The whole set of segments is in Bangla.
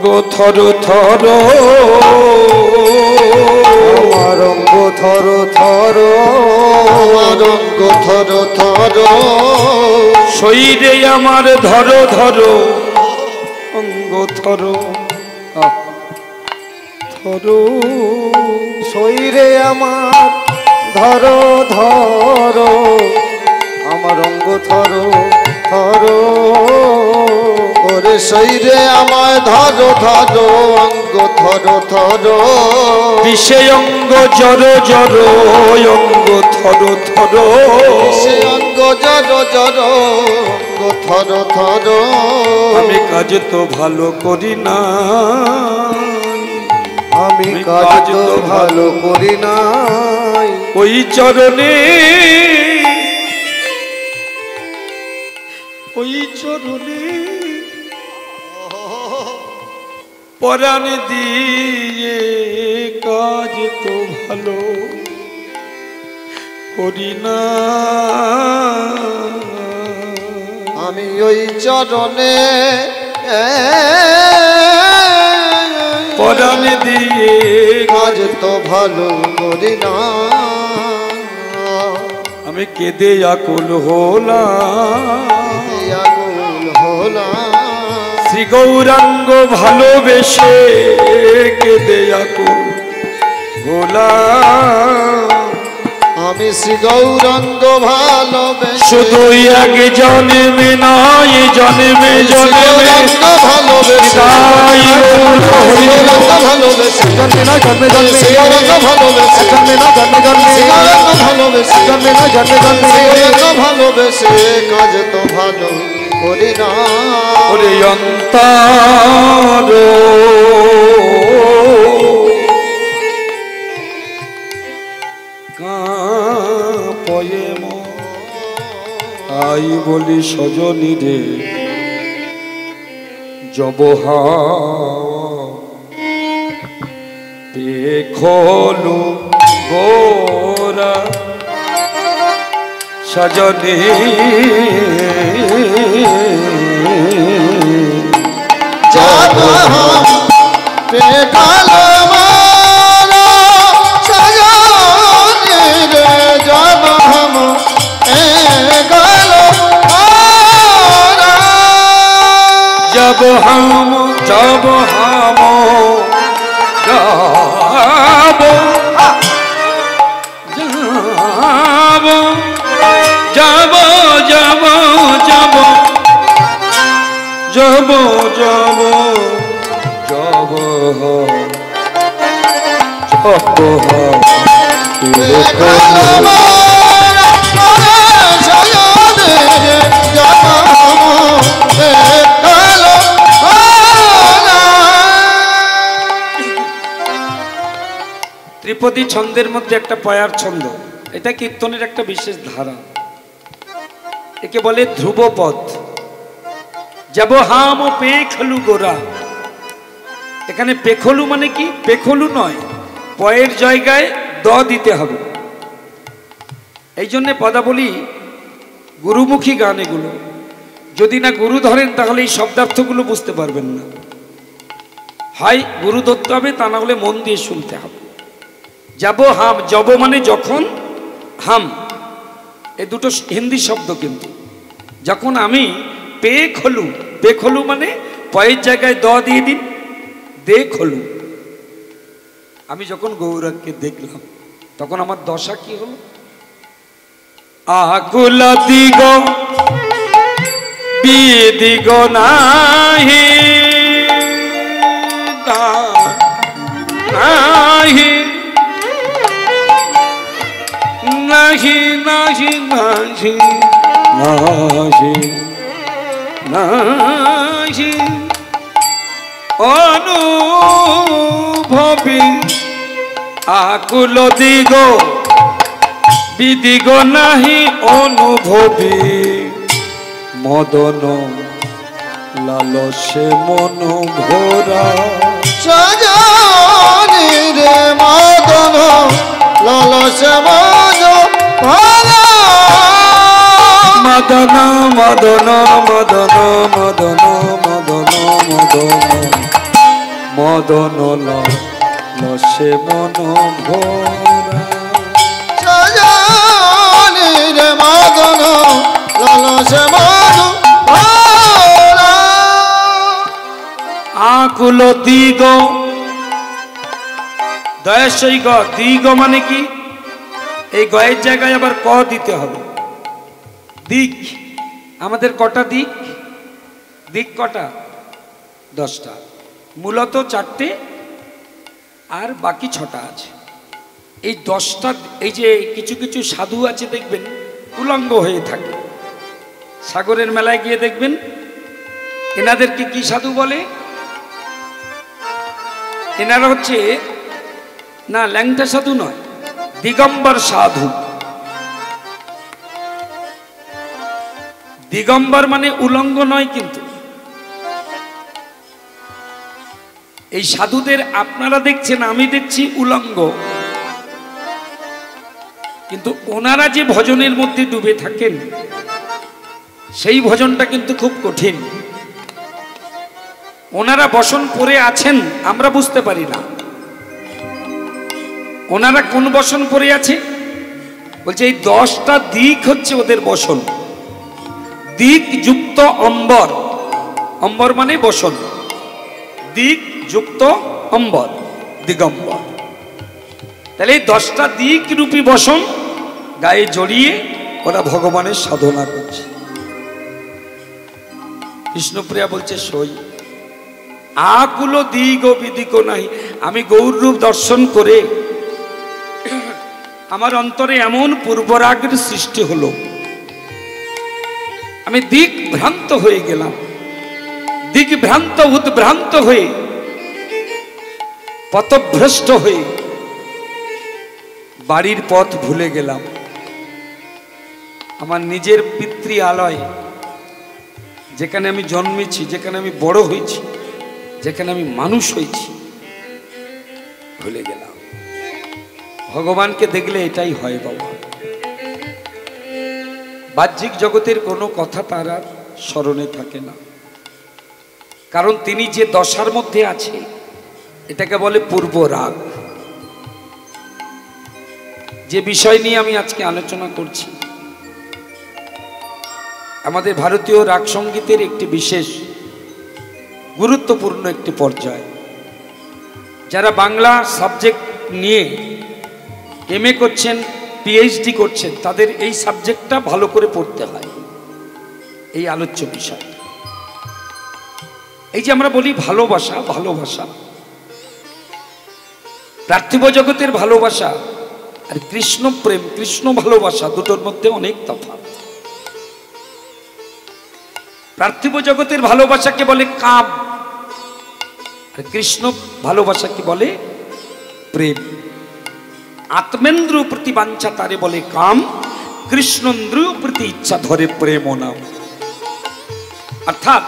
অঙ্গ থর থর আমার অঙ্গ থর থর আমার অঙ্গ থর থর শরীরে আমার ধর ধর অঙ্গ থর থর শরীরে আমার ধর ধর আমার অঙ্গ থর থর ওরে শরীরে আমায় ধর ধর অঙ্গ থর থর বিষে অঙ্গ জর জর অঙ্গ থর থর সে অঙ্গ জর জর অঙ্গ থর থর আমি কাজ তো ভালো করি না আমি কাজ তো ভালো করি নাই ওই চরণে ওই চরণে পরাণ দিয়ে কাজ তো ভালো করি না আমি ওই চরণে পরাণ দিয়ে কাজ তো ভালো করি না আমি কেঁদে আকুল হলাম আকুল হলাম শ্রী গৌরাঙ্গ ভালোবেসে কেঁদে আকুল হলাম আমি শ্রী গৌরাঙ্গ ভালোবেসে শুধুই আগে জন্মে নয় জন্মে জন্মে ভালোবেসে ভালোবেসে জন্মে না জন্মে জন্মে শ্রী গৌরাঙ্গ ভালোবেসে জন্মে না জন্মে জন্মে শ্রী গৌরাঙ্গ ভালোবেসে জন্মে না জন্মে জন্মে শ্রী গৌরাঙ্গ ভালোবেসে কাজ তো ভালো করি না ওরে অন্তর কাঁপয়ে মন আই বলি সজনী রে জবহা দেখলু গোরা সজনী जब हम पे कालमारा सजाने रे जब हम पे कालमारा जब हम जब जब जब जब जब जब ত্রিপদী ছন্দের মধ্যে একটা পয়ার ছন্দ, এটা কীর্তনের একটা বিশেষ ধারা, একে বলে ধ্রুবপদ। যাব হাম পেখলু গোরা, এখানে পেখলু মানে কি? পেখলু নয়, পয়ের জায়গায় দ দিতে হবে। এই জন্যে পদাবলী গুরুমুখী গান এগুলো, যদি না গুরু ধরেন তাহলে এই শব্দার্থগুলো বুঝতে পারবেন না। হয় গুরু ধরতে হবে, তা না হলে মন দিয়ে শুনতে হবে। যাব হাম, জব মানে যখন, হাম এ দুটো হিন্দি শব্দ, কিন্তু যখন আমি পেখলু, পেখলু মানে পয়ের জায়গায় দ দিয়ে দিন, দেখলু। আমি যখন গৌরাঙ্গকে দেখলাম তখন আমার দশা কি হলো? আকুল দিগ বিদিগ নাহি নাহি নাহি নাহি নাহি নাহি নাহি অনুভবী আকুল দিগ বিদিগ নাহি অনুভবী মদন লালসে মন ভরা সজনী রে মদন লালসে মন ভরা মদন মদন মদন মদন মদন মদন মদন লসে মন ভরা। সজনী রে মদন ললসে মন ভরা। আকুল দিগ, দয়াশই গ, দিগ মানে কি? এই গয়ের জায়গায় আবার ক দিতে হবে। দিক, আমাদের কটা দিক? দিক কটা? 10টা। মূলত 4টে আর বাকি 6টা আছে। এই 10টা, এই যে কিছু কিছু সাধু আছে দেখবেন উলঙ্গ হয়ে থাকে, সাগরের মেলায় গিয়ে দেখবেন এনাদেরকে কি সাধু বলে? এনারা হচ্ছে না ল্যাংটা সাধু নয়, দিগম্বর সাধু। দিগম্বর মানে উলঙ্গ নয়, কিন্তু এই সাধুদের আপনারা দেখছেন, আমি দেখছি উলঙ্গ, কিন্তু ওনারা যে ভজনের মধ্যে ডুবে থাকেন সেই ভজনটা কিন্তু খুব কঠিন। ওনারা বসন পরে আছেন আমরা বুঝতে পারি না। ওনারা কোন বসন পরে আছে? বলছে এই 10টা দিক হচ্ছে ওদের বসন। দিক যুক্ত অম্বর, অম্বর মানে বসন, দিক যুক্ত অম্বর, দিগম্বর। তাহলে এই 10টা দিক রূপী বসন গায়ে জড়িয়ে ওরা ভগবানের সাধনা করছে। কৃষ্ণপ্রিয়া বলছে সই আকুল দিগ বিদিক নাই। আমি গৌর রূপ দর্শন করে আমার অন্তরে এমন পূর্বরাগের সৃষ্টি হলো, আমি দিক ভ্রান্ত হয়ে গেলাম। দিক ভ্রান্ত উদ্ভ্রান্ত হয়ে পথভ্রষ্ট হয়ে বাড়ির পথ ভুলে গেলাম। আমার নিজের পিতৃ আলয়, যেখানে আমি জন্মেছি, যেখানে আমি বড় হয়েছি, যেখানে আমি মানুষ হয়েছি, ভুলে গেলাম। ভগবানকে দেখলে এটাই হয় বাবা। বাহ্যিক জগতের কোনো কথা তার আর স্মরণে থাকে না, কারণ তিনি যে দশার মধ্যে আছে এটাকে বলে পূর্ব রাগ। যে বিষয় নিয়ে আমি আজকে আলোচনা করছি, আমাদের ভারতীয় রাগ সঙ্গীতের একটি বিশেষ গুরুত্বপূর্ণ একটি পর্যায়। যারা বাংলা সাবজেক্ট নিয়ে এমএ করছেন, পিএইচডি করছেন, তাদের এই সাবজেক্টটা ভালো করে পড়তে হয়। এই আলোচ্য বিষয়, এই যে আমরা বলি ভালোবাসা, ভালোবাসা, পার্থিব জগতের ভালোবাসা আর কৃষ্ণ প্রেম, কৃষ্ণ ভালোবাসা, দুটোর মধ্যে অনেক তফাৎ। পার্থিব জগতের ভালোবাসাকে বলে কাম, আর কৃষ্ণ ভালোবাসাকে বলে প্রেম। আত্মেন্দ্র প্রতি বাঞ্ছা তারে বলে কাম, কৃষ্ণেন্দ্র প্রতি ইচ্ছা ধরে প্রেম নাম। অর্থাৎ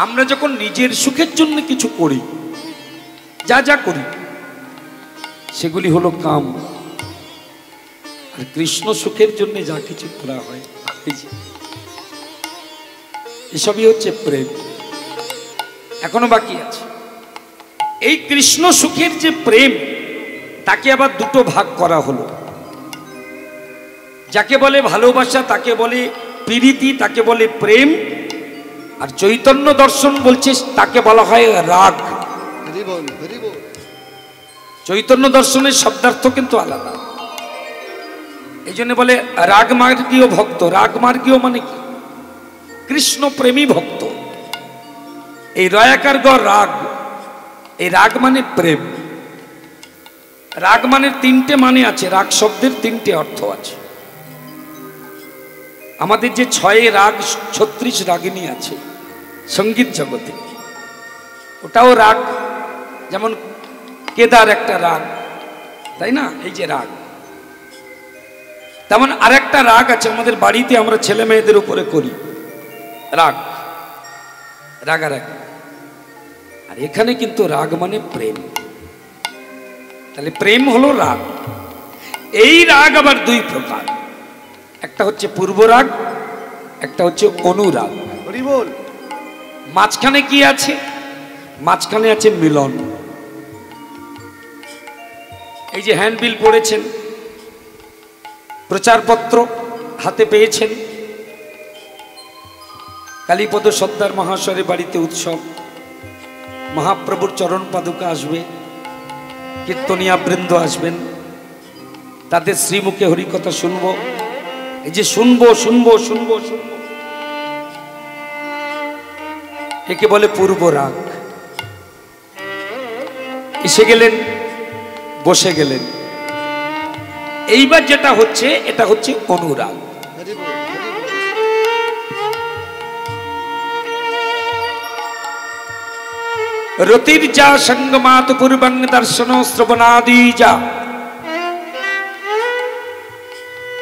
আমরা যখন নিজের সুখের জন্য কিছু করি, যা যা করি সেগুলি হলো কাম, আর কৃষ্ণ সুখের জন্য যা কিছু করা হয় এসবই হচ্ছে প্রেম। এখনো বাকি আছে। এই কৃষ্ণ সুখের যে প্রেম, তাকে আবার দুটো ভাগ করা হলো। যাকে বলে ভালোবাসা তাকে বলে প্রীতি, তাকে বলে প্রেম, আর চৈতন্য দর্শন বলছে তাকে বলা হয় রাগ। চৈতন্য দর্শনের শব্দার্থ কিন্তু আলাদা। এই জন্য বলে রাগমার্গীয় ভক্ত। রাগমার্গীয় মানে কি? কৃষ্ণ প্রেমী ভক্ত। এই রয়াকার গ রাগ, এই রাগ মানে প্রেম। রাগ মানে 3টে মানে আছে, রাগ শব্দের 3টে অর্থ আছে। আমাদের যে 6 রাগ 36 রাগিনী আছে সঙ্গীত জগতে, ওটাও রাগ। যেমন কেদার একটা রাগ, তাই না? এই যে রাগ, তেমন আরেকটা রাগ আছে আমাদের বাড়িতে আমরা ছেলে মেয়েদের উপরে করি, রাগ, রাগারাগি। আর এখানে কিন্তু রাগ মানে প্রেম। তাহলে প্রেম হলো রাগ। এই রাগ আবার 2 প্রকার, একটা হচ্ছে পূর্ব রাগ, একটা হচ্ছে অনুরাগ। মাঝখানে কি আছে? মাঝখানে আছে মিলন। এই যে হ্যান্ডবিল পড়েছেন, প্রচারপত্র হাতে পেয়েছেন, কালীপদ সর্দার মহাশয়ের বাড়িতে উৎসব, মহাপ্রভুর চরণ পাদুকা আসবে, কীর্তনিয়া বৃন্দ আসবেন, তাদের শ্রীমুখে হরিকথা শুনবো। এই যে শুনবো শুনবো শুনবো শুনবো, একে বলে পূর্ব রাগ। এসে গেলেন, বসে গেলেন। এইবার যেটা হচ্ছে, এটা হচ্ছে অনুরাগ। রতির যা সঙ্গমাত পূর্বং দর্শন শ্রবণাদি যা,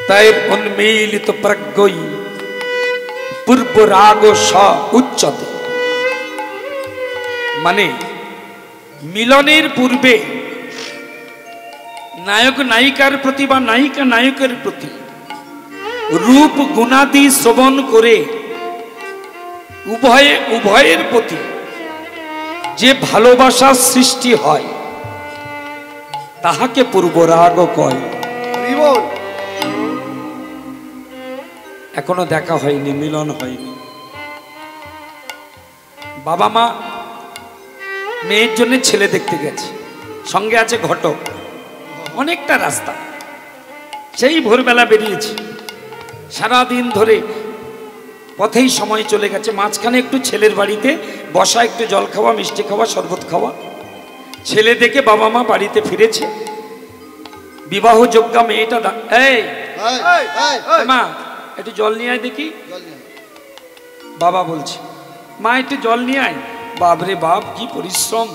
তাই উন্মিলিত প্রজ্ঞই পূর্ব রাগ স উচ্চতে। মানে মিলনের পূর্বে নায়ক নায়িকার প্রতি বা নায়িকা নায়কের প্রতি রূপ গুণাদি শ্রবণ করে উভয়ের প্রতি যে ভালোবাসার সৃষ্টি হয় তাহাকে পূর্বরাগ কয়। এখনো দেখা হয়নি, মিলন হয়নি। বাবা মা মেয়ের জন্য ছেলে দেখতে গেছে, সঙ্গে আছে ঘটক, অনেকটা রাস্তা, সেই ভোরবেলা বেরিয়েছে, সারাদিন ধরে পথেই সময় চলে গেছে। মাঝখানে একটু ছেলের বাড়িতে বসা, একটু জল খাওয়া, মিষ্টি খাওয়া, শরবত খাওয়া। ছেলে দেখে বাবা মা বাড়িতে ফিরেছে। বিবাহযোগ্যা মেয়েটা এই মা একটু জল নিয়ে আয় দেখি। বাবা বলছে মা একটু জল নিয়ে আয়। বাবরে বাপ, কি পরিশ্রম।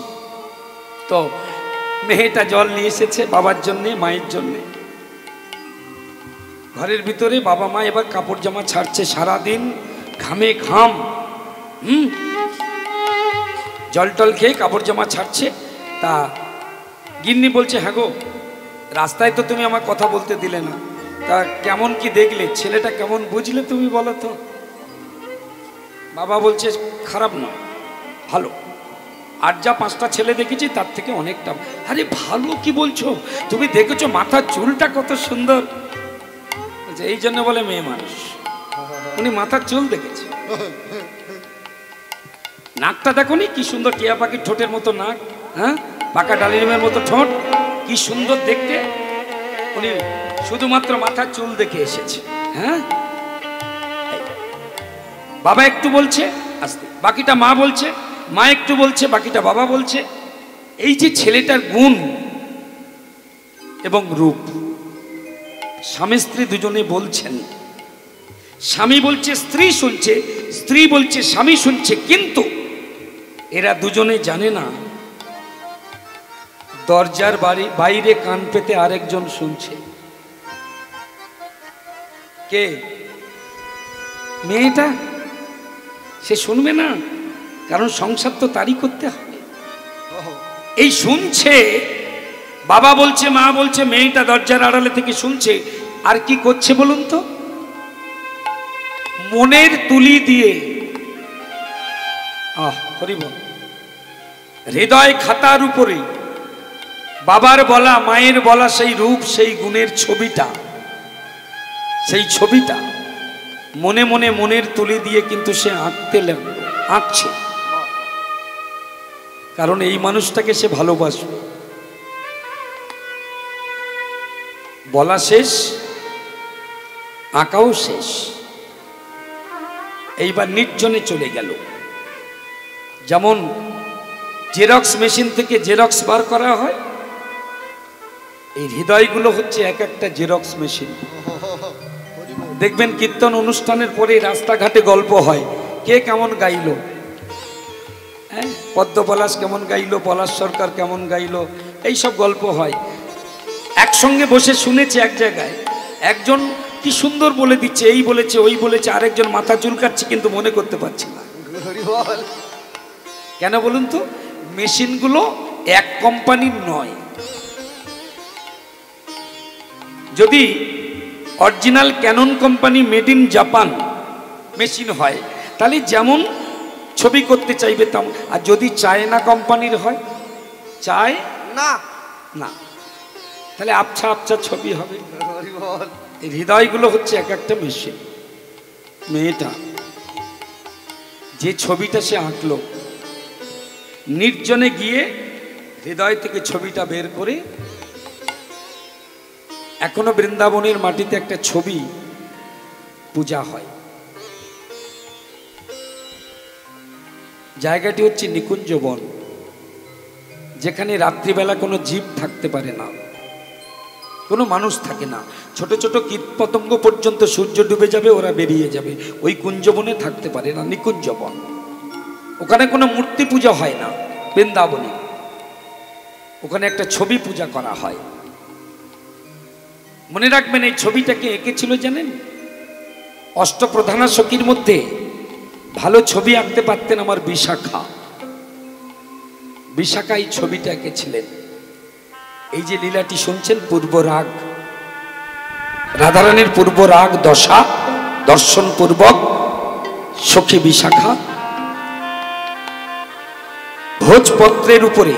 তো মেয়েটা জল নিয়ে এসেছে বাবার জন্যে, মায়ের জন্যে। ঘরের ভিতরে বাবা মা এবার কাপড় জামা ছাড়ছে, সারাদিন ঘামে ঘাম, জল টল খেয়ে কাপড় জামা ছাড়ছে। তা গিন্নি বলছে, হ্যাঁ গো, রাস্তায় তো তুমি আমার কথা বলতে দিলে না, তা কেমন কি দেখলে, ছেলেটা কেমন বুঝলে তুমি বলো তো? বাবা বলছে খারাপ নয়, ভালো। আর যা 5টা ছেলে দেখেছি তার থেকে অনেকটা। আরে ভালো কি বলছো, তুমি দেখেছো মাথার চুলটা কত সুন্দর। এই জন্য বলে মেয়ে মানুষ। উনি মাথার চুল দেখেছে, নাকটা দেখোনি কি সুন্দর, টিয়া পাখির ঠোঁটের মতো নাক, হ্যাঁ, পাকা ডালিমের মতো ঠোঁট, কি সুন্দর দেখতে। উনি শুধুমাত্র মাথার চুল দেখে এসেছে। হ্যাঁ, বাবা একটু বলছে আস্তে, বাকিটা মা বলছে, মা একটু বলছে, বাকিটা বাবা বলছে। এই যে ছেলেটার গুণ এবং রূপ, স্বামী স্ত্রী দুজনে বলছেন। স্বামী বলছে, স্ত্রী শুনছে, স্ত্রী বলছে, স্বামী শুনছে। কিন্তু এরা দুজনে জানে না দরজার বাইরে কান পেতে আরেকজন শুনছে। কে? মেয়েটা। সে শুনবে না, কারণ সংসার তো তারই করতে হবে। এই শুনছে, বাবা বলছে, মা বলছে, মেয়েটা দরজার আড়ালে থেকে শুনছে। আর কি করছে বলুন তো? মনের তুলি দিয়ে, হরিবল, হৃদয় খাতার উপরে বাবার বলা, মায়ের বলা সেই রূপ, সেই গুণের ছবিটা, সেই ছবিটা মনে মনে মনের তুলি দিয়ে কিন্তু সে আঁকছে। কারণ এই মানুষটাকে সে ভালোবাসবে। বলা শেষ, আঁকাও শেষ। এইবার নির্জনে চলে গেল। যেমন জেরক্স মেশিন থেকে জেরক্স বার করা হয়, এই হৃদয়গুলো হচ্ছে এক একটা জেরক্স মেশিন। দেখবেন কীর্তন অনুষ্ঠানের পরে রাস্তাঘাটে গল্প হয়, কে কেমন গাইল, হ্যাঁ, পদ্ম পলাশ কেমন গাইল, পলাশ সরকার কেমন গাইল, এইসব গল্প হয়। একসঙ্গে বসে শুনেছে এক জায়গায়, একজন কি সুন্দর বলে দিচ্ছে, এই বলেছে ওই বলেছে, আরেকজন মাথা চুলকাচ্ছে কিন্তু মনে করতে পারছে না। কেন বলুন তো? মেশিনগুলো এক কোম্পানির নয়। যদি original Canon company made in Japan machine হয়, তাহলে যেমন ছবি করতে চাইবে তেমন। আর যদি চায়না কোম্পানির হয়, চায় না না তাহলে আবছা আবছা ছবি হবে। এই হৃদয়গুলো হচ্ছে এক একটা মেশিন। মেয়েটা যে ছবিটা সে আঁকলো, নির্জনে গিয়ে হৃদয় থেকে ছবিটা বের করে, এখনো বৃন্দাবনের মাটিতে একটা ছবি পূজা হয়। জায়গাটি হচ্ছে নিকুঞ্জ বন, যেখানে রাত্রিবেলা কোনো জীব থাকতে পারে না, কোনো মানুষ থাকে না। ছোট ছোট কীটপতঙ্গ পর্যন্ত সূর্য ডুবে যাবে ওরা বেরিয়ে যাবে, ওই কুঞ্জবনে থাকতে পারে না, নিকুঞ্জ বন। ওখানে কোনো মূর্তি পূজা হয় না বৃন্দাবনে, ওখানে একটা ছবি পূজা করা হয়। মনে রাখবেন, এই ছবিটাকে এঁকেছিল জানেন? অষ্টপ্রধানা সখীর মধ্যে ভালো ছবি আঁকতে পারতেন আমার বিশাখা। বিশাখা এই ছবিটা এঁকেছিলেন। এই যে লীলাটি শুনছেন, পূর্ব রাগ, রাধারানীর পূর্ব রাগ দশা দর্শন পূর্বক সখী বিশাখা ভোজপত্রের উপরে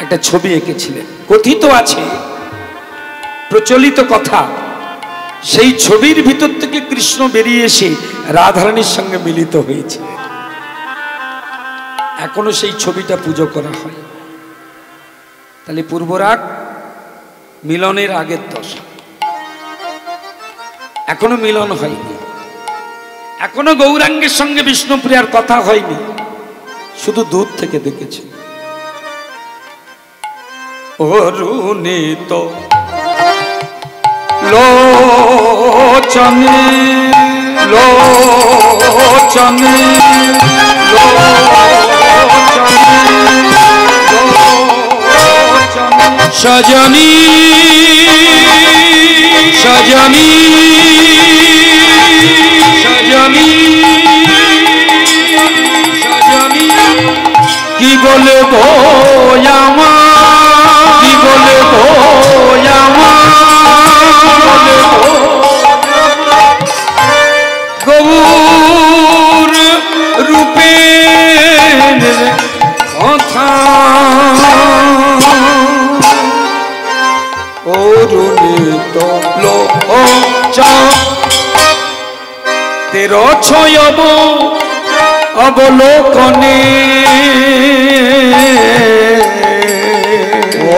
একটা ছবি এঁকেছিলেন। কথিত আছে, প্রচলিত কথা, সেই ছবির ভিতর থেকে কৃষ্ণ বেরিয়ে এসে রাধারানীর সঙ্গে মিলিত হয়েছে। এখনো সেই ছবিটা পুজো করা হয়। তাহলে পূর্বরাগ মিলনের আগের দশা, এখনো মিলন হয়নি, এখনো গৌরাঙ্গের সঙ্গে বিষ্ণুপ্রিয়ার কথা হয়নি, শুধু দূর থেকে দেখেছে। অরুণিত লোচনে লোচনে সজনী সজনী সজনী সজনী কি বলবো আমার, কি বলবো আমার, গৌর রূপের কথা। অরুণিত লোচন তের ছয়ব অবলোকনে,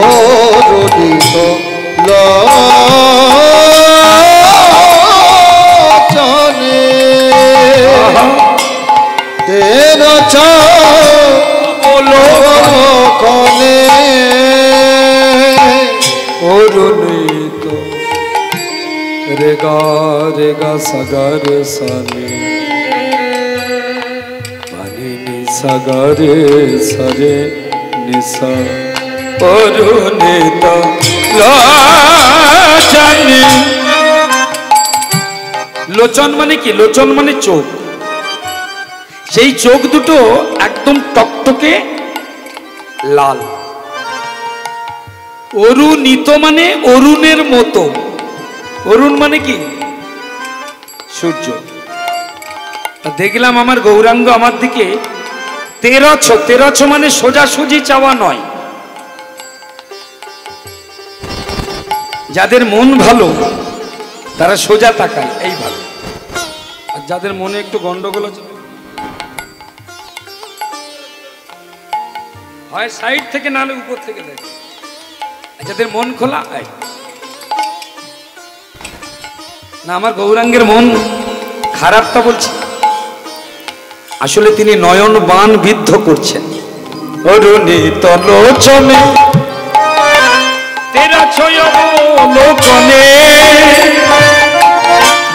অরুণিত লোচনে তের অবলোকনে, অরুণিত রেগা রেগা সাগর সানে পানি সাগরে সরে নিশা। অরুণিত লোচনে, লোচন মানে কি? লোচন মানে চোখ। সেই চোখ দুটো একদম টকটকে লাল। অরুণিত মানে অরুণের মতো। অরুণ মানে কি? সূর্য। দেখলাম আমার গৌরাঙ্গ আমার দিকে তেরছ, তেরছ মানে সোজাসুজি চাওয়া নয়। যাদের মন ভালো তারা সোজা তাকায়, এই ভালো। আর যাদের মনে একটু গন্ডগোল আছে, হয় সাইড থেকে নালে উপর থেকে দেখে। যাদের মন খোলা না, আমার গৌরাঙ্গের মন খারাপটা বলছি, আসলে তিনি নয়ন বান বিদ্ধ করছেন। অরুণিত লোচনে তেরা ছয় লোকনে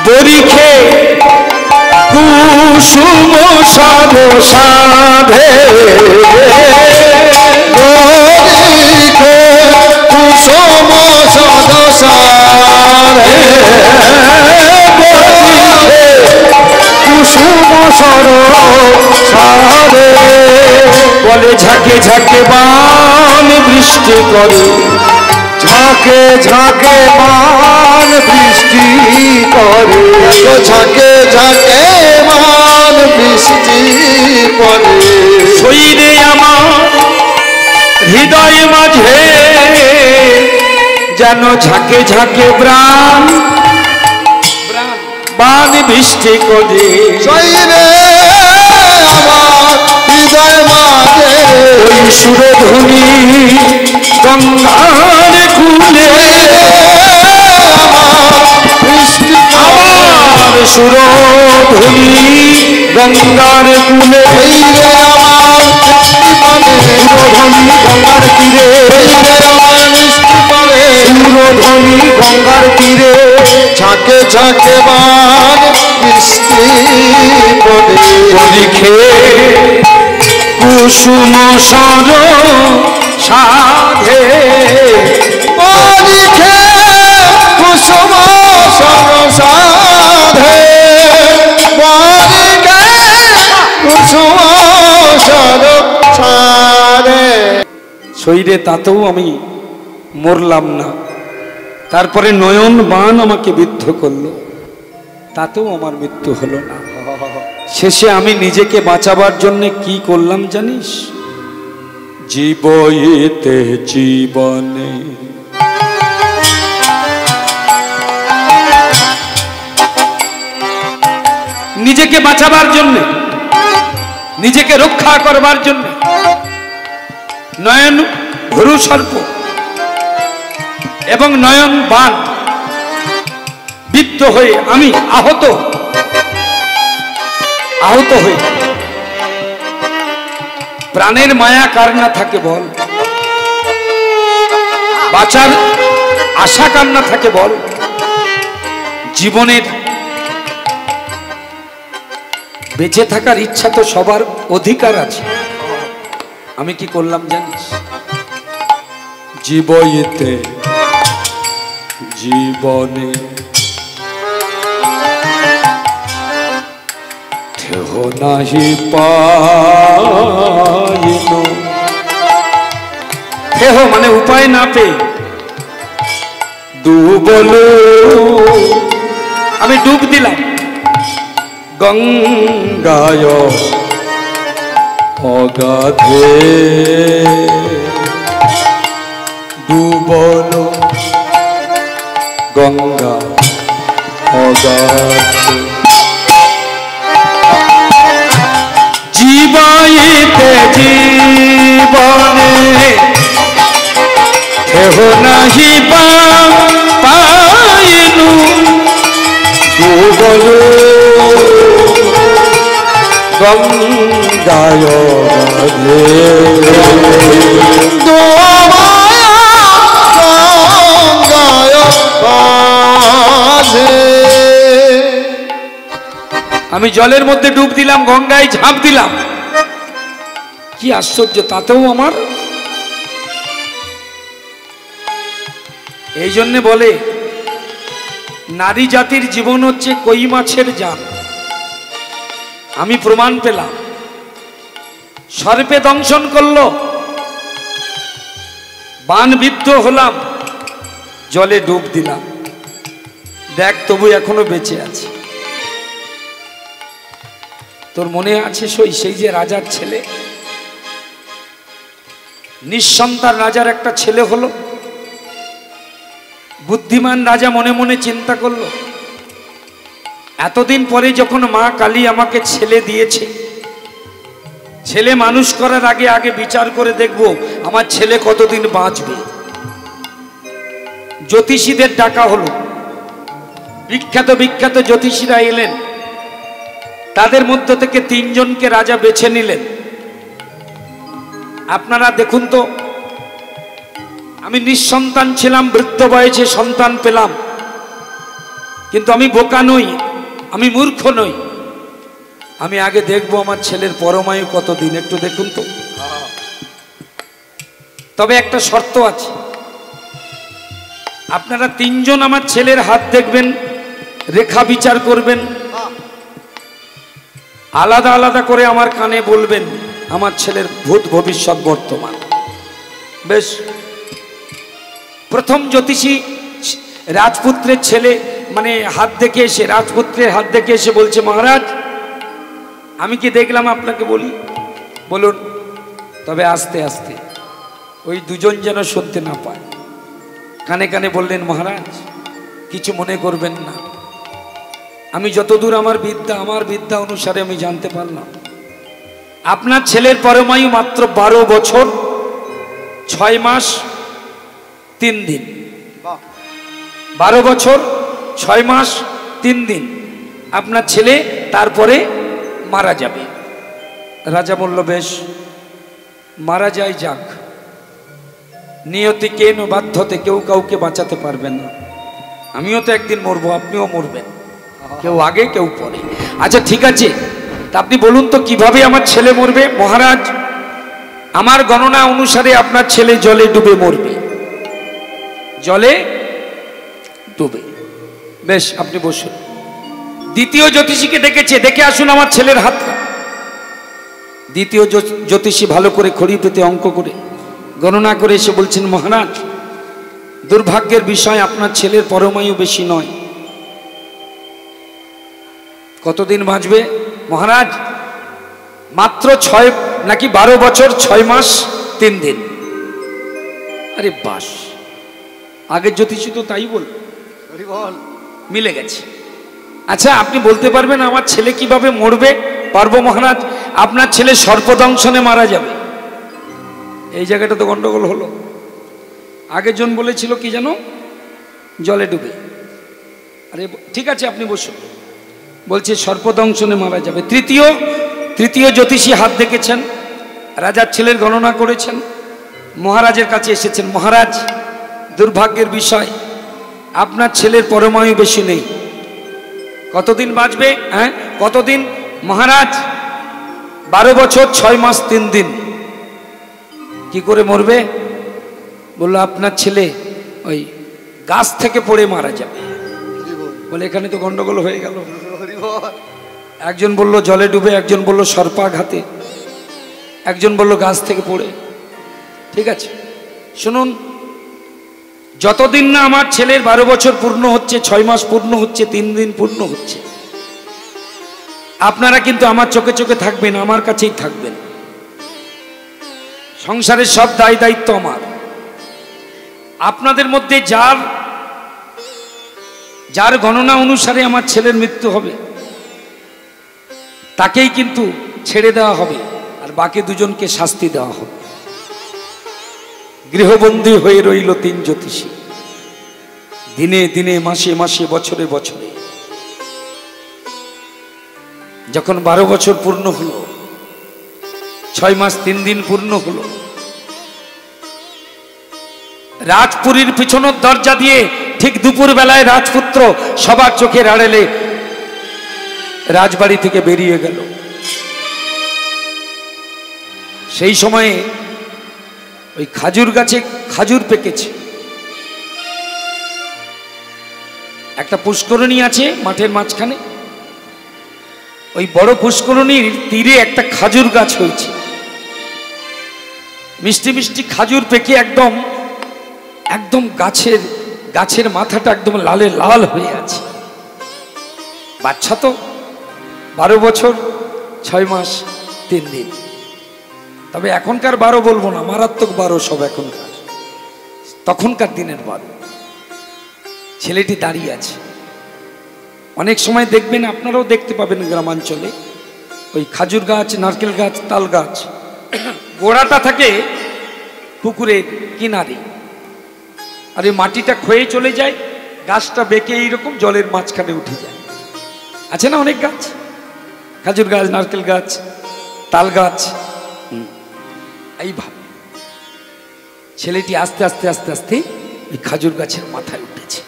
বরিখে কুসুম সাধ সাধে, বরিখে কুসুম সাধ সাধে, কুসুম সর সাধে, বলে ঝাঁকে ঝাঁকে বান বৃষ্টি করে, ঝাঁকে ঝাঁকে মান বৃষ্টি করে, ঝাঁকে ঝাঁকে মান বৃষ্টি করে। শহীদে আমার হৃদয় মাঝে যেন ঝাঁকে ঝাঁকে প্রাণ বান বৃষ্টি করে শৈরে আমার হৃদয় মাঝে ওই সুরধ্বনি গঙ্গার কুলে আমার সুরধ্বনি গঙ্গার কুলে সুরধ্বনি গঙ্গার তীরে সুরধ্বনি গঙ্গার তীরে ঝাঁকে ঝাঁকে বান বৃষ্টি পড়ে লিখে কুসুম সর সাধে লিখে কুসুম সরসাধে লিখে কুসুম সরসাধে শরীরে তাতেও আমি মরলাম না, তারপরে নয়ন বান আমাকে বিদ্ধ করলো, তাতেও আমার মৃত্যু হলো না। শেষে আমি নিজেকে বাঁচাবার জন্য কি করলাম জানিস? জীবইতে জীবনে নিজেকে বাঁচাবার জন্য, নিজেকে রক্ষা করবার জন্য নয়ন ভরু সর্প এবং নয়ন বান বিদ্ধ হয়ে আমি আহত হই। প্রাণের মায়া কার না থাকে বল? বাঁচার আশা কার না থাকে বল? জীবনের বেঁচে থাকার ইচ্ছা তো সবার অধিকার আছে। আমি কি করলাম জানিস? জীবইতে জীবনে ঠেহ নাহি পাইল, ঠেহ মানে উপায় না পেয়ে ডুবলো, আমি ডুব দিলাম গঙ্গায় অগাধে, ডুবলো গঙ্গা অগাধে। জীবইতে জীবনে ঠেহ নাহি পাইনু, ডুবলো গঙ্গায় আমি জলের মধ্যে ডুব দিলাম, গঙ্গায় ঝাঁপ দিলাম। কি আশ্চর্য, তাতেও আমার। এই জন্যে বলে নারী জাতির জীবন হচ্ছে কই মাছের জাল। আমি প্রমাণ পেলাম, সর্পে দংশন করলো, বান বিদ্ধ হলাম, জলে ডুব দিলাম, দেখ তবু এখনো বেঁচে আছে। তোর মনে আছে সেই যে রাজার ছেলে, নিঃসন্তান রাজার একটা ছেলে হলো। বুদ্ধিমান রাজা মনে মনে চিন্তা করলো, এতদিন পরে যখন মা কালী আমাকে ছেলে দিয়েছে, ছেলে মানুষ করার আগে আগে বিচার করে দেখব আমার ছেলে কতদিন বাঁচবে। জ্যোতিষীদের ডাকা হলো, বিখ্যাত বিখ্যাত জ্যোতিষীরা এলেন, তাদের মধ্য থেকে 3 জনকে রাজা বেছে নিলেন। আপনারা দেখুন তো, আমি নিঃসন্তান ছিলাম, বৃদ্ধ বয়সে সন্তান পেলাম, কিন্তু আমি বোকা নই, আমি মূর্খ নই। আমি আগে দেখবো আমার ছেলের পরমায়ু কতদিন, একটু দেখুন তো। তবে একটা শর্ত আছে, আপনারা 3 জন আমার ছেলের হাত দেখবেন, রেখা বিচার করবেন, আলাদা আলাদা করে আমার কানে বলবেন আমার ছেলের ভূত ভবিষ্যৎ বর্তমান। বেশ, প্রথম জ্যোতিষী রাজপুত্রের ছেলে মানে হাত দেখে এসে, রাজপুত্রের হাত দেখে এসে বলছে, মহারাজ আমি কি দেখলাম আপনাকে বলি? বলুন। তবে আস্তে আস্তে, ওই 2 জন যেন শুনতে না পায়। কানে কানে বললেন, মহারাজ কিছু মনে করবেন না, আমি যতদূর আমার বিদ্যা অনুসারে আমি জানতে পারলাম, আপনার ছেলের পরমায়ু মাত্র 12 বছর 6 মাস 3 দিন। 12 বছর 6 মাস 3 দিন আপনার ছেলে, তারপরে মারা যাবে। রাজা বলল, বেশ মারা যায় যাক, নিয়তি কেন বাধ্যতে, কেউ কাউকে বাঁচাতে পারবে না, আমিও তো একদিন মরবো, আপনিও মরবেন, কেউ আগে কেউ পরে। আচ্ছা ঠিক আছে, তা আপনি বলুন তো কিভাবে আমার ছেলে মরবে? মহারাজ আমার গণনা অনুসারে আপনার ছেলে জলে ডুবে মরবে, জলে ডুবে। বেশ আপনি বসুন। দ্বিতীয় জ্যোতিষীকে ডেকেছে, দেখে আসুন আমার ছেলের হাতটা। দ্বিতীয় জ্যোতিষী ভালো করে খড়ি পেতে অঙ্ক করে গণনা করে এসে বলছেন, মহারাজ দুর্ভাগ্যের বিষয়, আপনার ছেলের পরমায়ু বেশি নয়। কতদিন বাঁচবে? মহারাজ মাত্র 12 বছর 6 মাস 3 দিন। আরে বাস, আগের জ্যোতিষী তো তাই বল, মিলে গেছে। আচ্ছা আপনি বলতে পারবেন আমার ছেলে কিভাবে মরবে? পারবো মহারাজ, আপনার ছেলে সর্পদংশনে মারা যাবে। এই জায়গাটা তো গন্ডগোল হলো। আগের জন বলেছিল কি জানো, জলে ডুবে। আরে ঠিক আছে আপনি বসুন, বলছে সর্পদংশনে মারা যাবে। তৃতীয় জ্যোতিষী হাত দেখেছেন, রাজার ছেলের গণনা করেছেন, মহারাজের কাছে এসেছেন, মহারাজ দুর্ভাগ্যের বিষয়, আপনার ছেলের পরমায়ু বেশি নেই। কতদিন বাঁচবে? হ্যাঁ কতদিন? মহারাজ 12 বছর 6 মাস 3 দিন। কি করে মরবে? বললো আপনার ছেলে ওই গাছ থেকে পড়ে মারা যাবে। বলে এখানে তো গন্ডগোল হয়ে গেল। একজন বলল জলে ডুবে, একজন বলল সর্পাঘাতে, একজন বলল গাছ থেকে পড়ে। ঠিক আছে শুনুন, যতদিন না আমার ছেলের 12 বছর পূর্ণ হচ্ছে, 6 মাস পূর্ণ হচ্ছে, 3 দিন পূর্ণ হচ্ছে, আপনারা কিন্তু আমার চোখে চোখে থাকবেন, আমার কাছেই থাকবেন। সংসারের সব দায় দায়িত্ব আমার। আপনাদের মধ্যে যার গণনা অনুসারে আমার ছেলের মৃত্যু হবে তাকেই কিন্তু ছেড়ে দেওয়া হবে, আর বাকি দুজনকে শাস্তি দেওয়া হবে। গৃহবন্দী হয়ে রইল 3 জ্যোতিষী, দিনে দিনে, মাসে মাসে, বছরে বছরে। যখন 12 বছর পূর্ণ হলো, 6 মাস 3 দিন পূর্ণ হলো, রাজপুরীর পিছনের দরজা দিয়ে ঠিক দুপুর বেলায় রাজপুত্র সবার চোখের আড়ালে রাজবাড়ি থেকে বেরিয়ে গেল। সেই সময়ে ওই খাজুর গাছে খাজুর পেকেছে। একটা পুষ্করণী আছে মাঠের মাঝখানে, ওই বড় পুষ্করণীর তীরে একটা খাজুর গাছ হয়েছে। মিষ্টি মিষ্টি খাজুর পেকে একদম গাছের মাথাটা একদম লালে লাল হয়ে আছে। বাচ্চা তো 12 বছর 6 মাস 3 দিন। তবে এখনকার 12 বলবো না, মারাত্মক 12 সব এখনকার, তখনকার দিনের 12। ছেলেটি দাঁড়িয়ে আছে। অনেক সময় দেখবেন, আপনারাও দেখতে পাবেন গ্রামাঞ্চলে, ওই খাজুর গাছ, নারকেল গাছ, তাল গাছ গোড়াটা থাকে পুকুরের কিনারে, আর এই মাটিটা ক্ষয়ে চলে যায়, গাছটা বেঁকে এইরকম জলের মাঝখানে উঠে যায়। আছে না অনেক গাছ, খাজুর গাছ, নারকেল গাছ, তাল গাছ। এইভাবে ছেলেটি আস্তে আস্তে আস্তে আস্তে ওই খাজুর গাছের মাথায় উঠেছে।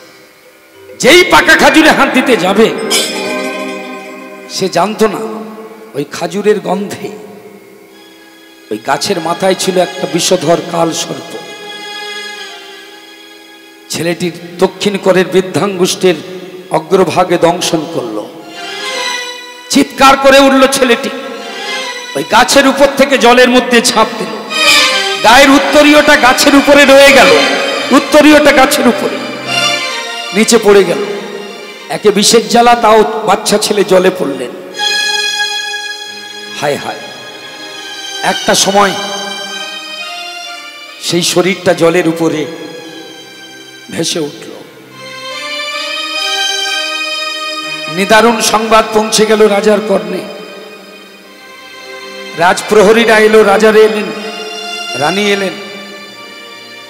যেই পাকা খাজুরে হাত দিতে যাবে, সে জানতো না ওই খাজুরের গন্ধে ওই গাছের মাথায় ছিল একটা বিষধর কাল সর্প। ছেলেটির দক্ষিণ করের বৃদ্ধাঙ্গুষ্ঠের অগ্রভাগে দংশন করলো। চিৎকার করে উঠল ছেলেটি, ওই গাছের উপর থেকে জলের মধ্যে ঝাঁপ দিল। গায়ের উত্তরীয়টা গাছের উপরে রয়ে গেল, উত্তরীয়টা গাছের উপরে, নিচে পড়ে গেল। একে বিষের জ্বালা, তাও বাচ্চা ছেলে জলে পড়লেন। হায় হায়, একটা সময় সেই শরীরটা জলের উপরে ভেসে উঠল। নিদারুণ সংবাদ পৌঁছে গেল রাজার কর্ণে। রাজপ্রহরীরা এলো, রাজারে এলেন, রানী এলেন,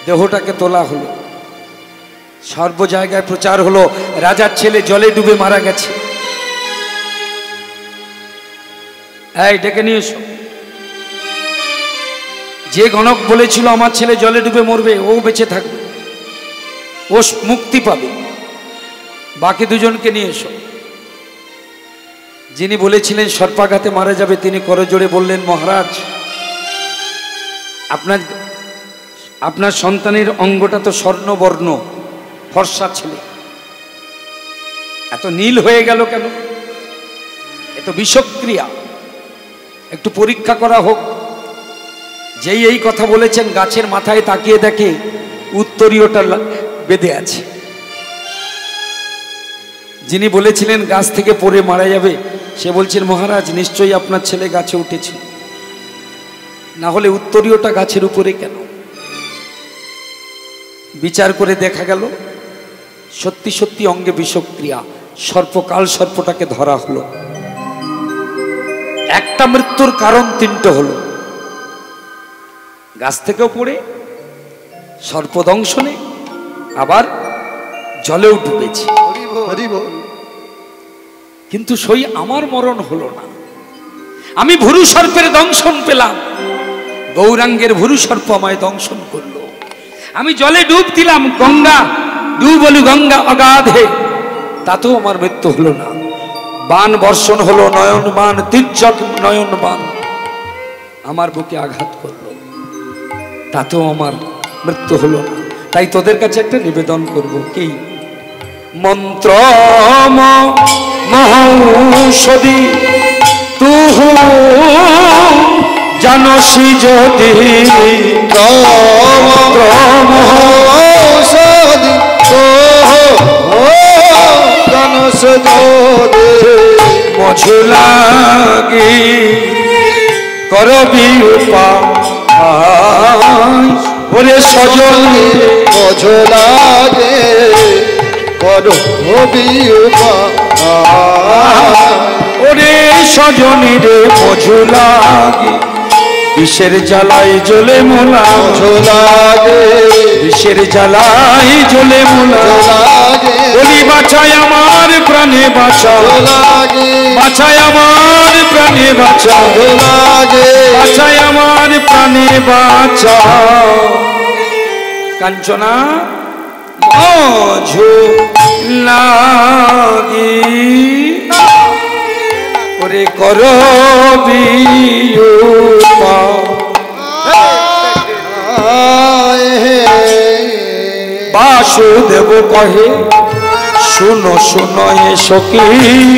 দেহটাকে তোলা হলো, সর্ব জায়গায় প্রচার হলো রাজার ছেলে জলে ডুবে মারা গেছে। এই ডেকে নিয়ে এসো। যে গণক বলেছিল আমার ছেলে জলে ডুবে মরবে, ও বেঁচে থাকবে, ও মুক্তি পাবে, বাকি দুজনকে নিয়ে এসো। যিনি বলেছিলেন সর্পাঘাতে মারা যাবে, তিনি করজোড়ে বললেন, মহারাজ আপনার সন্তানের অঙ্গটা তো স্বর্ণবর্ণ, ফর্সা ছেলে, এত নীল হয়ে গেল কেন? এত বিষক্রিয়া, একটু পরীক্ষা করা হোক। যেই এই কথা বলেছেন, গাছের মাথায় তাকিয়ে দেখে উত্তরীয়টা বেঁধে আছে। যিনি বলেছিলেন গাছ থেকে পড়ে মারা যাবে, সে বলছেন, মহারাজ নিশ্চয়ই আপনার ছেলে গাছে উঠেছিল, না হলে উত্তরীয়টা গাছের উপরে কেন? বিচার করে দেখা গেল সত্যি সত্যি অঙ্গে বিষক্রিয়া, সর্পকাল সর্পটাকে ধরা হলো। একটা মৃত্যুর কারণ তিনটে হলো, গাছ থেকেও পড়ে, সর্পদংশনে, আবার জলেও ডুবেছে। কিন্তু সই আমার মরণ হলো না, আমি ভুরু সর্পের দংশন পেলাম, গৌরাঙ্গের ভুরু সর্প আমায় দংশন করলো। আমি জলে ডুব দিলাম, গঙ্গা ডুব বলি গঙ্গা অগাধে, তাতেও আমার মৃত্যু হলো না। বান বর্ষণ হলো, নয়ন বান, তির্যক নয়ন বান আমার বুকে আঘাত করলো, তাতেও আমার মৃত্যু হলো না। তাই তোদের কাছে একটা নিবেদন করব, কি? মন্ত্র মহৌষধি তুহু জানসি যদি, মন্ত্র মহৌষধি মঝু লাগি করবি উপায়, ওরে সজন মঝু লাগে করবি উপায়, ওরে সজনী রে মঝু লাগি বিষের জ্বালাই জ্বলে মোলা, মঝু লাগে বিষের জ্বালাই জ্বলে মোলা, বলি বাঁচাই আমার প্রাণে বাঁচাও, বাঁচাই আমার প্রাণে বাঁচাও, বাঁচাই আমার প্রাণে বাঁচাও। কাঞ্চনা মঝু লাগি ওরে করবি বাসুদেব কহে শুনো শুনো এ সখী,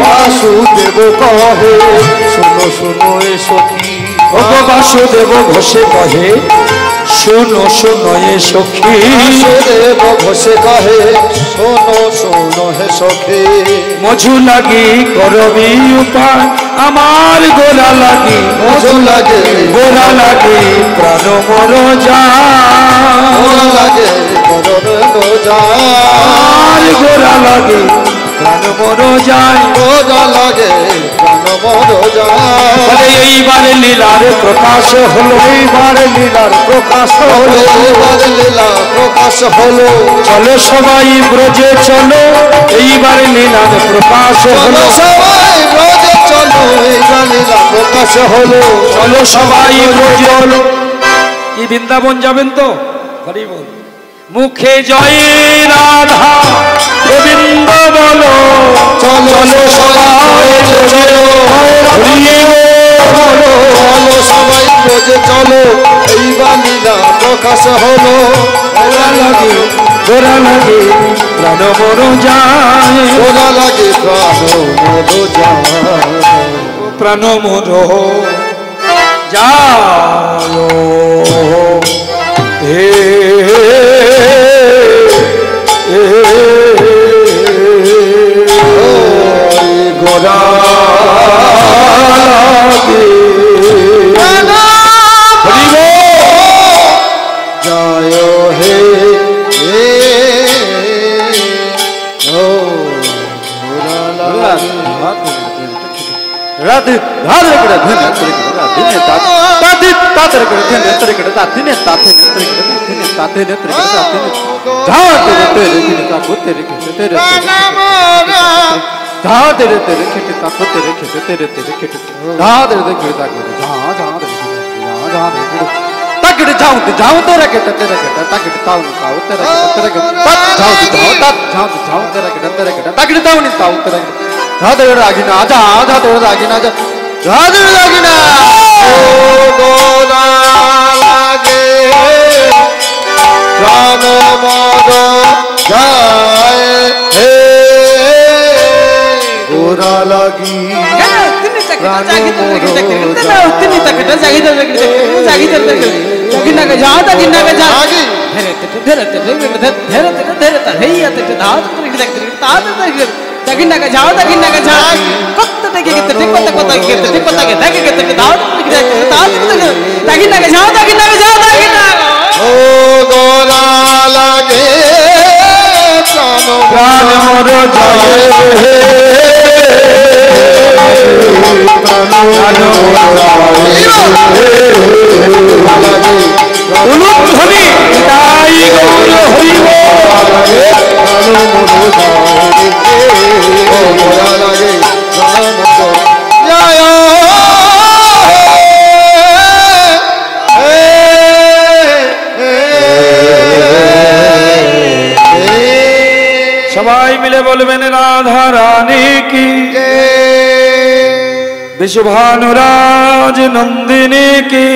বাসুদেব কহে শুনো শুনো এ সখী, বাসুদেব ঘোষে কহে শোনো শোনো এ সখী, বাসুদেব ঘোষে কহে শোনো শোনো হে সখী, মঝু লাগি করবি উপায় আমার গোরা লাগি, মঝু লাগে গোরা লাগি প্রাণ মর গোরা লাগে আর গোরা লাগি প্রাণ মর যায়, গোরা লাগে প্রাণ মর যায়। এইবার লীলার প্রকাশ হলো, এইবার লীলার প্রকাশ হলো, এইবার লীলা প্রকাশ হলো, চলো সবাই ব্রজে চলো, এইবার লীলার প্রকাশ হলো, সবাই ব্রজে চলো, এইবার লীলা প্রকাশ হলো, চলো সবাই ব্রজে চলো। কি বৃন্দাবন যাবেন তো? হরি বল। মুখে জয় রাধা গোবিন্দ বলো, চলো সবাই চলো, চলো সবাই ব্রজে চলো, এইবার লীলা প্রকাশ হলো, গোরা লাগে গোরা লাগে প্রাণ মর যায়, গোরা লাগে প্রাণ মর যায়, প্রাণ মর যায় হে গোরা লাগে জয় হে সবাই মিলে বলবেন রাধা রানী কি বিশ্বভানুরাজ নন্দিনী কি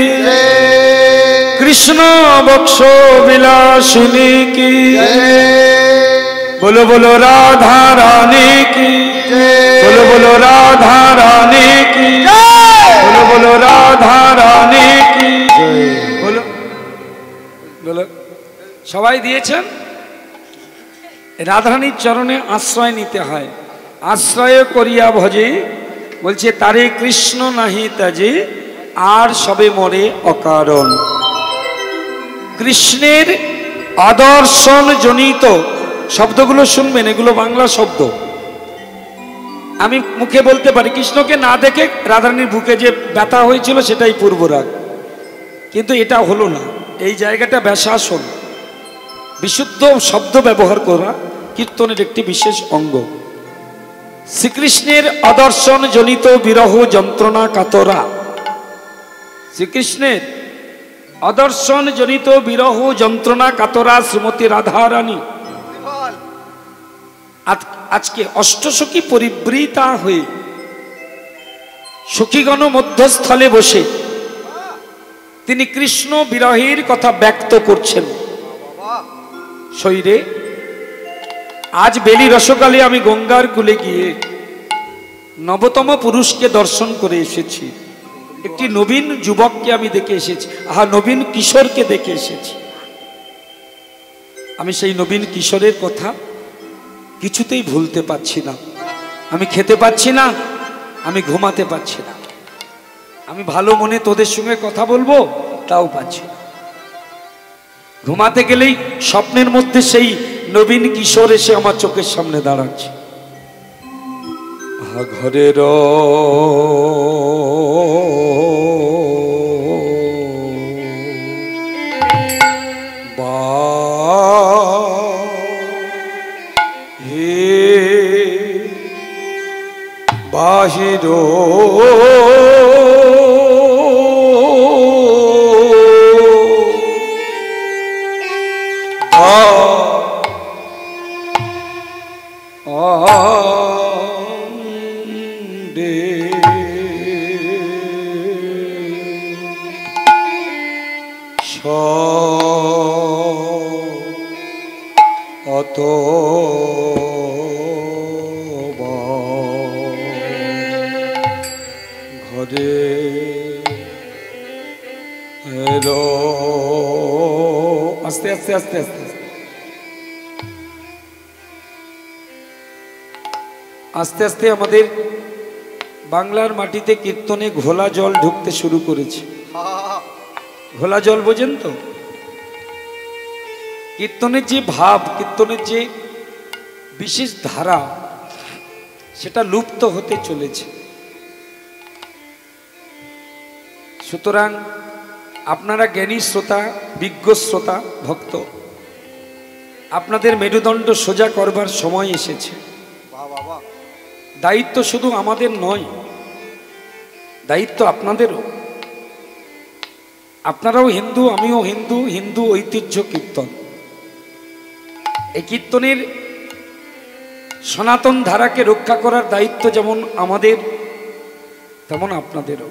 কৃষ্ণ বক্ষ বিলাসিনী কি बोलो बोलो राधा रानी की बोलो बोलो राधा रानी की बोलो बोलो राधा रानी की बोलो बोलो সবাই দিয়েছেন রাধারানীর চরণে আশ্রয় নিতে হয় আশ্রয় করিয়া ভজে বলছে তারে কৃষ্ণ নাহি তাজে আর সবে মরে অকারণ কৃষ্ণের আদর্শন জনিত শব্দগুলো শুনবেন এগুলো বাংলা শব্দ আমি মুখে বলতে পারি কৃষ্ণকে না দেখে রাধারানীর বুকে যে ব্যথা হয়েছিল সেটাই পূর্বরাগ কিন্তু এটা হলো না এই জায়গাটা ব্যাসাসন বিশুদ্ধ শব্দ ব্যবহার করা কীর্তনের একটি বিশেষ অঙ্গ শ্রীকৃষ্ণের আদর্শন জনিত বিরহ যন্ত্রণা কাতরা শ্রীকৃষ্ণের আদর্শন জনিত বিরহ যন্ত্রণা কাতরা শ্রীমতী রাধারানী আজকে অষ্টসখী পরিবৃতা হয়ে সখীগণ মধ্যস্থলে বসে তিনি কৃষ্ণ বিরহের কথা ব্যক্ত করছেন শরীরে আজ বেলি রসকালে আমি গঙ্গার কূলে গিয়ে নবতম পুরুষকে দর্শন করে এসেছি একটি নবীন যুবককে আমি দেখে এসেছি নবীন কিশোরকে দেখে এসেছি আমি সেই নবীন কিশোরের কথা কিছুতেই ভুলতে পারছি না আমি খেতে পাচ্ছি না আমি ঘুমাতে পারছি না আমি ভালো মনে তোদের সঙ্গে কথা বলবো তাও পাচ্ছি না ঘুমাতে গেলেই স্বপ্নের মধ্যে সেই নবীন কিশোর এসে আমার চোখের সামনে দাঁড়াচ্ছে ঘরের বাহির অত ঘরে আস্তে আস্তে আস্তে আস্তে আস্তে আস্তে আমাদের বাংলার মাটিতে কীর্তনে ঘোলা জল ঢুকতে শুরু করেছে ঘোলা জল বোঝেন তো কীর্তনের যে ভাব কীর্তনের যে বিশেষ ধারা সেটা লুপ্ত হতে চলেছে সুতরাং আপনারা জ্ঞানী শ্রোতা, বিজ্ঞ শ্রোতা, ভক্ত, আপনাদের মেরুদণ্ড সোজা করবার সময় এসেছে। দায়িত্ব শুধু আমাদের নয়, দায়িত্ব আপনাদেরও। আপনারাও হিন্দু, আমিও হিন্দু, হিন্দু ঐতিহ্য কীর্তন। এই কীর্তনের সনাতন ধারাকে রক্ষা করার দায়িত্ব যেমন আমাদের, তেমন আপনাদেরও।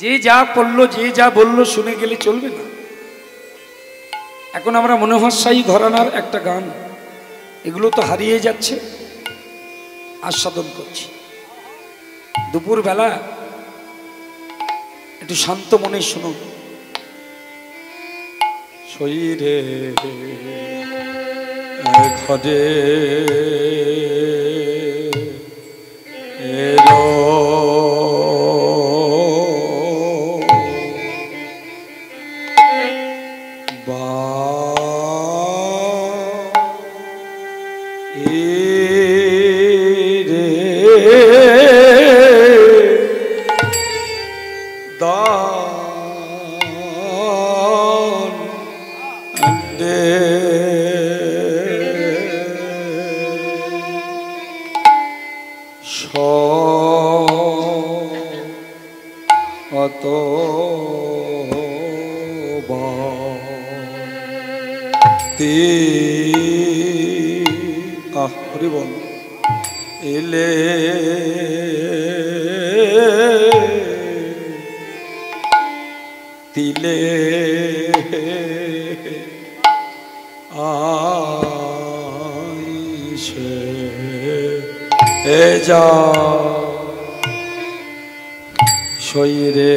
যে যা করলো, যে যা বলল শুনে গেলে চলবে না। এখন আমরা মনোহরশাহী ঘরানার একটা গান, এগুলো তো হারিয়ে যাচ্ছে, আস্বাদন করছি। দুপুরবেলা একটু শান্ত মনে শুনুন। শরীরে ঘরে এলে তিলে আইসে যা শরীরে